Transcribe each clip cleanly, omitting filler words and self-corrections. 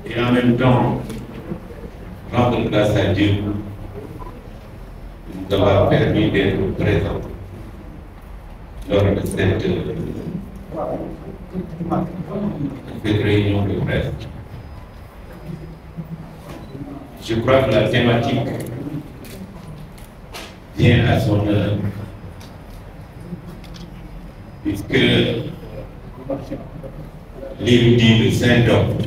et en même temps rendre grâce à Dieu de nous avoir permis d'être présents lors de cette réunion de presse. Je crois que la thématique vient à son heure, puisque l'érudit de Saint-Homme,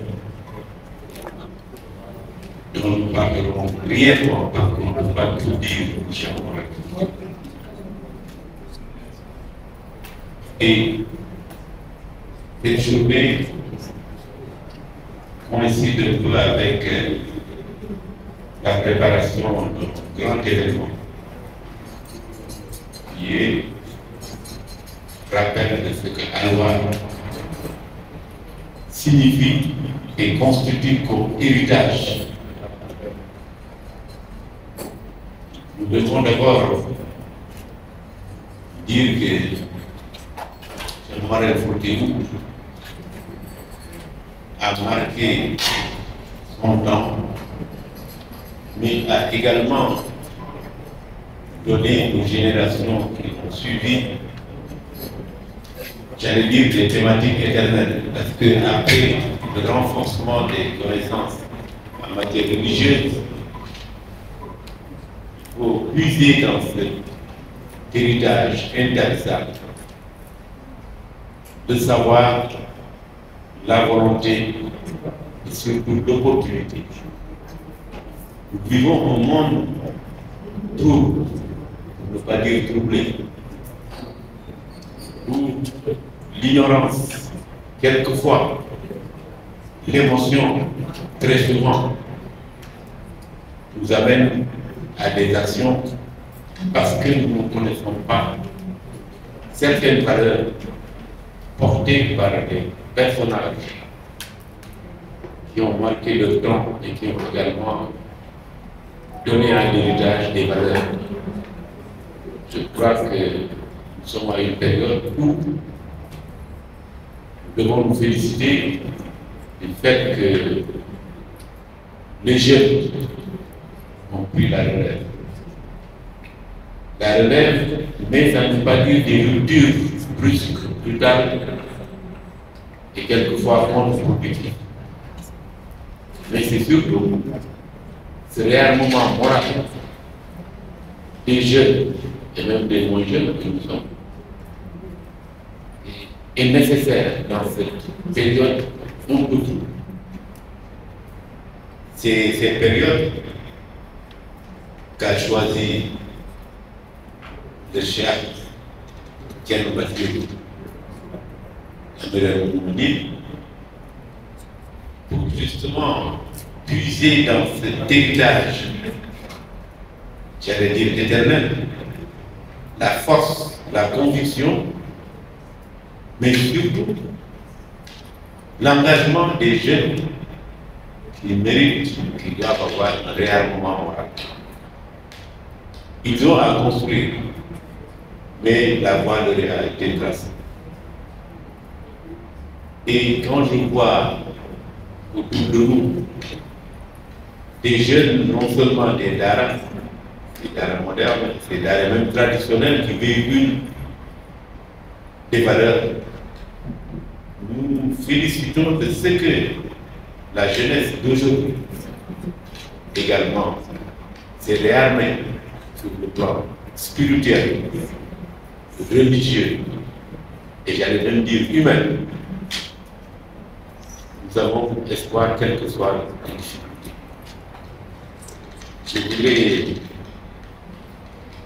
dont nous parlerons brièvement, parce qu'on ne peut pas tout dire, et cette journée coïncide un peu avec la préparation d'un grand événement qui est rappel de ce que Alloa signifie et constitue comme héritage. Nous devons d'abord dire que Marel Fouteyou a marqué son temps, mais a également donné aux générations qui ont suivi, j'allais dire, des thématiques éternelles, parce qu'après le renforcement des connaissances en matière religieuse, il faut puiser dans cet héritage intarissable de savoir la volonté et surtout l'opportunité. Nous vivons un monde trouble, pour ne pas dire troublé, où l'ignorance, quelquefois, l'émotion, très souvent, nous amène à des actions parce que nous ne connaissons pas certaines valeurs portés par des personnages qui ont marqué le temps et qui ont également donné un héritage des valeurs. Je crois que nous sommes à une période où nous devons nous féliciter du fait que les jeunes ont pris la relève. La relève, mais ça ne veut pas dire des ruptures brusques, brutales et quelquefois contre-productives. Mais c'est surtout ce réarmement moral des jeunes et même des moins jeunes que nous sommes est nécessaire dans cette période un peu trouble. C'est cette période qu'a choisi le chef Thierno Bassirou pour justement puiser dans cet héritage, j'allais dire éternel, la force, la conviction, mais surtout l'engagement des jeunes qui méritent, qui doivent avoir un réarmement moral. Ils ont à construire, mais la voie leur a été tracée. Et quand je vois autour de nous des jeunes, non seulement des daras modernes, des daras même traditionnels qui véhiculent des valeurs, nous nous félicitons de ce que la jeunesse d'aujourd'hui également s'est réarmée sur le plan spirituel, religieux et j'allais même dire humain. Nous avons espoir quelle que soit la difficulté. Je voudrais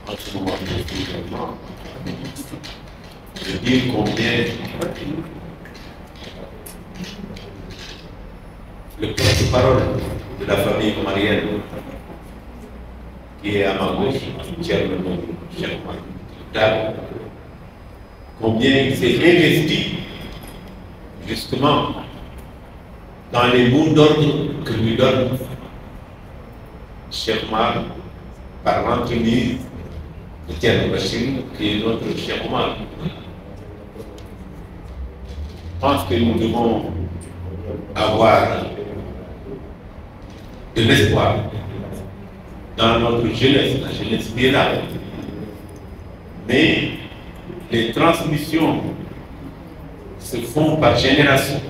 en ce moment également dire combien le porte-parole de la famille marienne qui est à ma gauche, Thierno Tall, combien il s'est investi justement dans les mots d'ordre que lui donne Cheikh Omar par l'entremise de Thierno Bassirou, qui est notre Cheikh Omar. Je pense que nous devons avoir de l'espoir dans notre jeunesse, la jeunesse qui est là. Mais les transmissions se font par génération.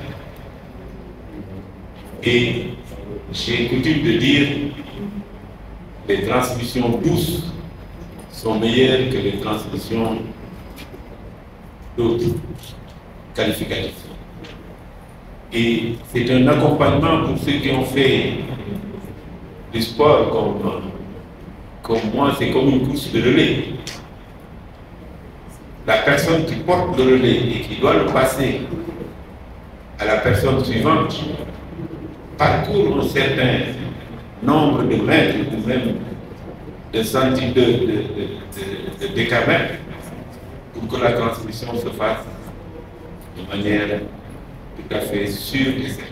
Et j'ai coutume de dire que les transmissions douces sont meilleures que les transmissions d'autres qualificatifs. Et c'est un accompagnement pour ceux qui ont fait du sport comme moi, c'est comme une course de relais. La personne qui porte le relais et qui doit le passer à la personne suivante parcourt un certain nombre de mètres ou même de centimètres de décamètres pour que la transmission se fasse de manière tout à fait sûre et certaine.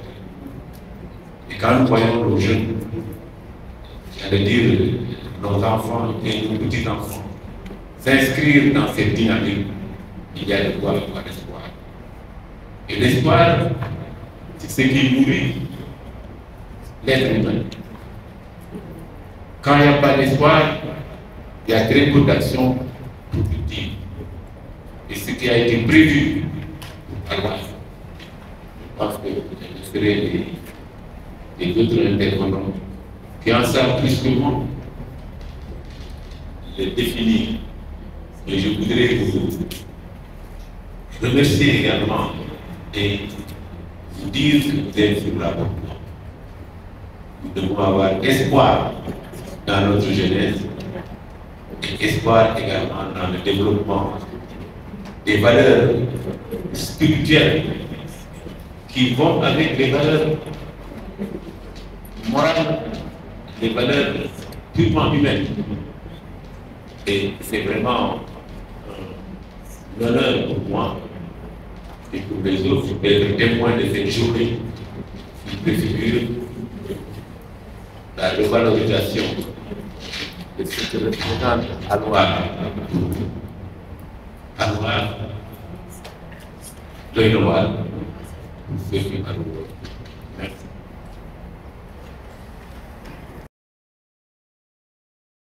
Et quand nous voyons nos jeunes, j'allais dire nos enfants et nos petits-enfants, s'inscrire dans cette dynamique, il y a de quoi avoir l'espoir. Et l'espoir, c'est ce qui nourrit l'être humain. Quand il n'y a pas d'espoir, il y a très peu d'actions productives. Et ce qui a été prévu par moi, je pense que je serai les autres intervenants qui en savent plus que moi le définir. Et je voudrais vous remercier également et vous dire que vous êtes sur la bonne voie. Nous devons avoir espoir dans notre jeunesse et espoir également dans le développement des valeurs spirituelles qui vont avec les valeurs morales, les valeurs purement humaines. Et c'est vraiment un honneur pour moi et pour les autres d'être témoins de cette journée qui préfigure la revalorisation de ce que représente Anouar. Anouar, doy na waar,